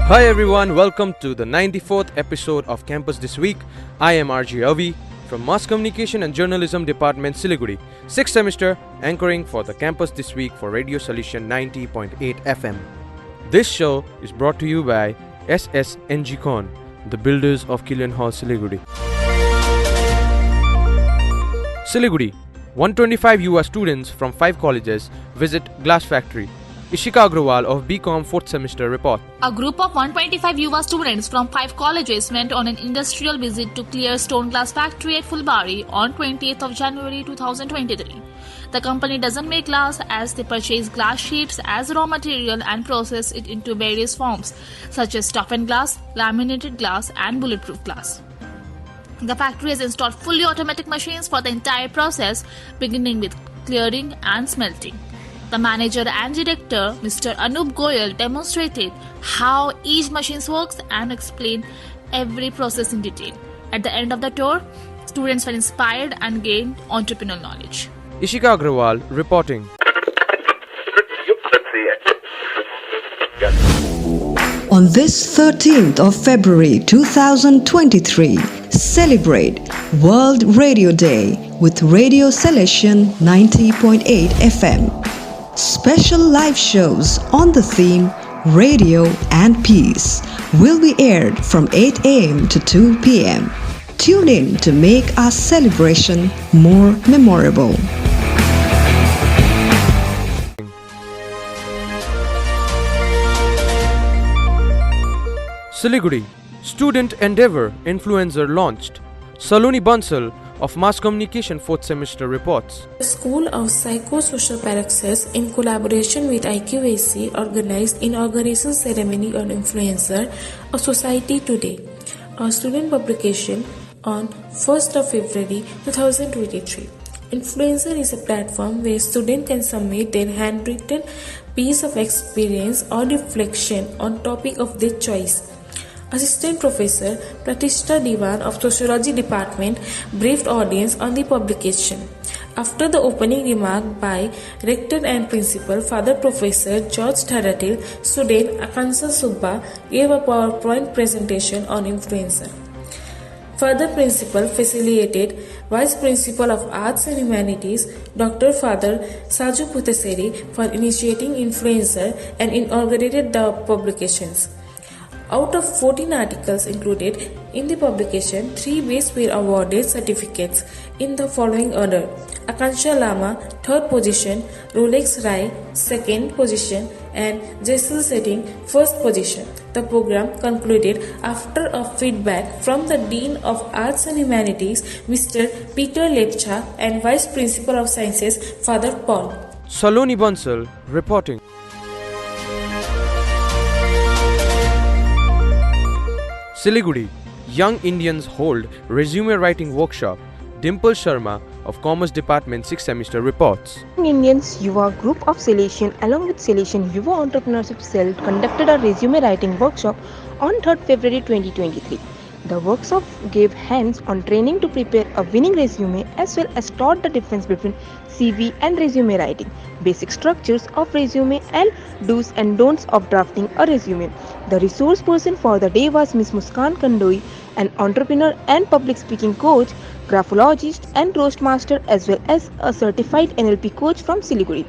Hi everyone, welcome to the 94th episode of Campus This Week. I am RJ Avi from Mass Communication and Journalism Department, Siliguri, 6th semester, anchoring for the Campus This Week for Radio Salesian 90.8 FM. This show is brought to you by SSNG Con, the builders of Killian Hall, Siliguri. Siliguri, 125 UVA students from 5 colleges visit Glass Factory. Ishika Agarwal of BCom 4th semester report. A group of 125 YUVA students from 5 colleges went on an industrial visit to Clear Stone Glass Factory at Fulbari on 28th of January 2023. The company doesn't make glass, as they purchase glass sheets as raw material and process it into various forms such as toughened glass, laminated glass and bulletproof glass. The factory has installed fully automatic machines for the entire process, beginning with clearing and smelting. The manager and director, Mr. Anup Goyal, demonstrated how each machine works and explained every process in detail. At the end of the tour, students were inspired and gained entrepreneurial knowledge. Ishika Agarwal reporting. On this 13th of February 2023, celebrate World Radio Day with Radio Salesian 90.8 FM. Special live shows on the theme Radio and Peace will be aired from 8 a.m. to 2 p.m. Tune in to make our celebration more memorable. Siliguri, Student Endeavour Influenzer launched. Saloni Bhansal of Mass Communication 4th semester reports. The School of Psychosocial Praxis, in collaboration with IQAC, organized inauguration ceremony on Influencer, a society today, a student publication on 1st of February 2023. Influencer is a platform where students can submit their handwritten piece of experience or reflection on topic of their choice. Assistant Professor Pratishta Diwan of Sociology Department briefed audience on the publication. After the opening remark by Rector and Principal, Father Professor George Thadatil, student Akansa Subba gave a PowerPoint presentation on Influencer. Further Principal facilitated Vice Principal of Arts and Humanities, Dr. Father Saju Putaseri, for initiating Influencer and inaugurated the publications. Out of 14 articles included in the publication, 3 base were awarded certificates in the following order: Akansha Lama, 3rd position; Rolex Rai, 2nd position; and Jaisal Setting, 1st position. The program concluded after a feedback from the Dean of Arts and Humanities, Mr. Peter Lepcha, and Vice Principal of Sciences, Father Paul. Saloni Bhansal reporting. Siliguri, Young Indians hold resume writing workshop. Dimpal Sharma of Commerce Department 6th semester reports. Young Indians YUVA group of Salesian along with Salesian YUVA Entrepreneurship Cell conducted a resume writing workshop on 3rd February 2023. The workshop gave hands-on training to prepare a winning resume as well as taught the difference between CV and resume writing, basic structures of resume and do's and don'ts of drafting a resume. The resource person for the day was Ms. Muskan Kandoi, an entrepreneur and public speaking coach, graphologist and roastmaster, as well as a certified NLP coach from Siliguri.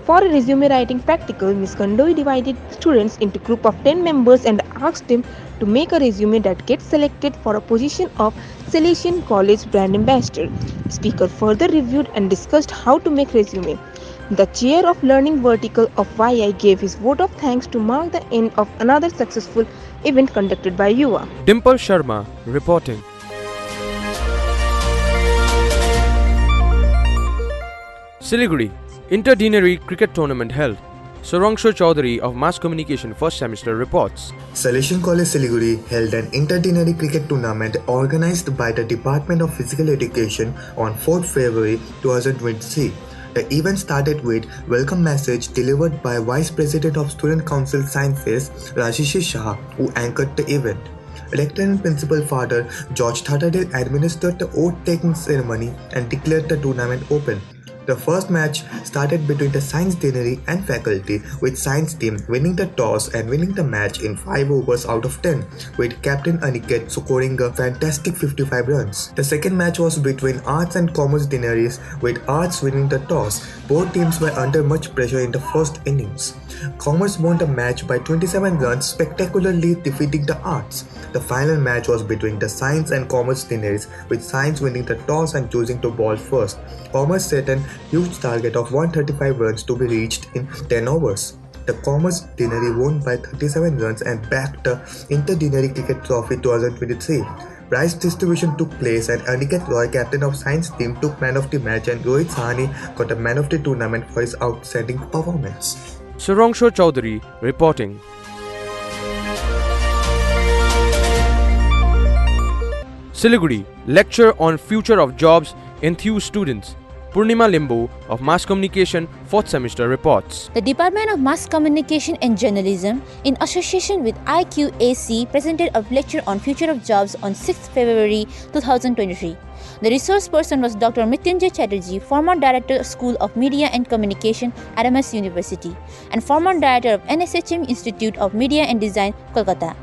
For a resume writing practical, Ms. Kandoi divided students into group of 10 members and asked them to make a resume that gets selected for a position of Salesian College Brand Ambassador. Speaker further reviewed and discussed how to make resume. The chair of Learning Vertical of YI gave his vote of thanks to mark the end of another successful event conducted by YUVA. Dimpal Sharma reporting. Siliguri, Interdinary cricket tournament held. Sourangsho Chowdhury of Mass Communication 1st semester reports. Salesian College Siliguri held an Interdinary cricket tournament organized by the Department of Physical Education on 4th February 2023. The event started with welcome message delivered by Vice President of Student Council Sciences Rajesh Shah, who anchored the event. Rector and Principal Father George Thadatil administered the oath-taking ceremony and declared the tournament open. The first match started between the science deanery and faculty, with science team winning the toss and winning the match in 5 overs out of 10, with Captain Aniket scoring a fantastic 55 runs. The second match was between arts and commerce deaneries, with arts winning the toss. Both teams were under much pressure in the first innings. Commerce won the match by 27 runs, spectacularly defeating the arts. The final match was between the science and commerce deaneries, with science winning the toss and choosing to bowl first. Commerce set an huge target of 135 runs to be reached in 10 overs. The Commerce Deanery won by 37 runs and backed the Interdinary Cricket Trophy 2023. Prize distribution took place and Aniket Roy, captain of Science team, took man of the match and Rohit Sahani got a man of the tournament for his outstanding performance. Sourangsho Chowdhury reporting. Siliguri, lecture on future of jobs, enthuse students. Purnima Limbu of Mass Communication 4th semester reports. The Department of Mass Communication and Journalism, in association with IQAC, presented a lecture on future of jobs on 6th February 2023. The resource person was Dr. Mrityunjay Chatterjee, former Director School of Media and Communication at MS University and former Director of NSHM Institute of Media and Design, Kolkata.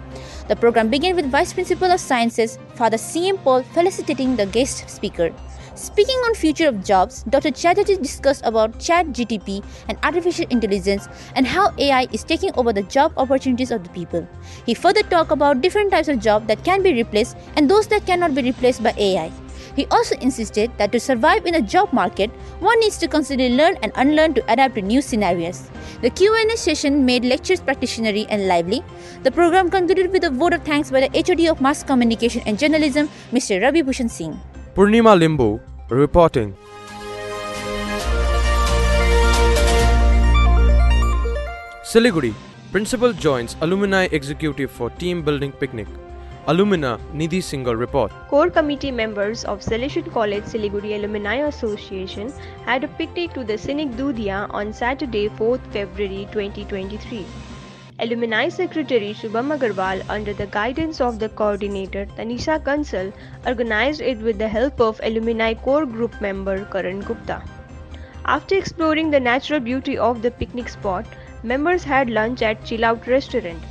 The program began with Vice Principal of Sciences, Father C.M. Paul, felicitating the guest speaker. Speaking on future of jobs, Dr. Chatterjee discussed about ChatGTP and artificial intelligence and how AI is taking over the job opportunities of the people. He further talked about different types of jobs that can be replaced and those that cannot be replaced by AI. He also insisted that to survive in the job market, one needs to constantly learn and unlearn to adapt to new scenarios. The Q&A session made lectures practitionary and lively. The program concluded with a vote of thanks by the HOD of Mass Communication and Journalism, Mr. Ravi Bhushan Singh. Purnima Limbu reporting. Siliguri, principal joins Alumni Executive for team building picnic. Alumna Nidhi Singhal report. Core committee members of Salesian College Siliguri Alumni Association had a picnic to the scenic Dudhia on Saturday 4th February 2023. Alumni Secretary Ishika Agarwal, under the guidance of the coordinator Tanisha Kansal, organized it with the help of Alumni Core Group member Karan Gupta. After exploring the natural beauty of the picnic spot, members had lunch at Chill Out restaurant.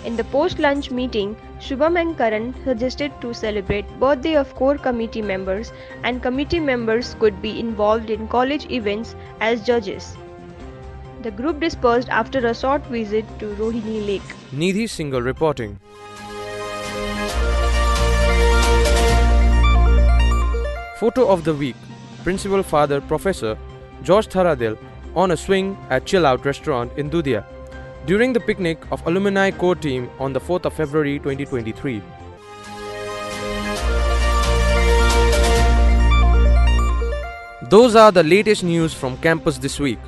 In the post-lunch meeting, Shubham and Karan suggested to celebrate birthday of core committee members and committee members could be involved in college events as judges. The group dispersed after a short visit to Rohini Lake. Nidhi Singhal reporting. Photo of the week. Principal Father Professor George Tharadil on a swing at Chill Out restaurant in Dudhia during the picnic of Alumni Core team on the 4th of February 2023. Those are the latest news from campus this week.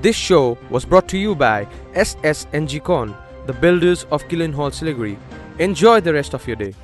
This show was brought to you by SSNG Con, the builders of Killen Hall Siliguri. Enjoy the rest of your day.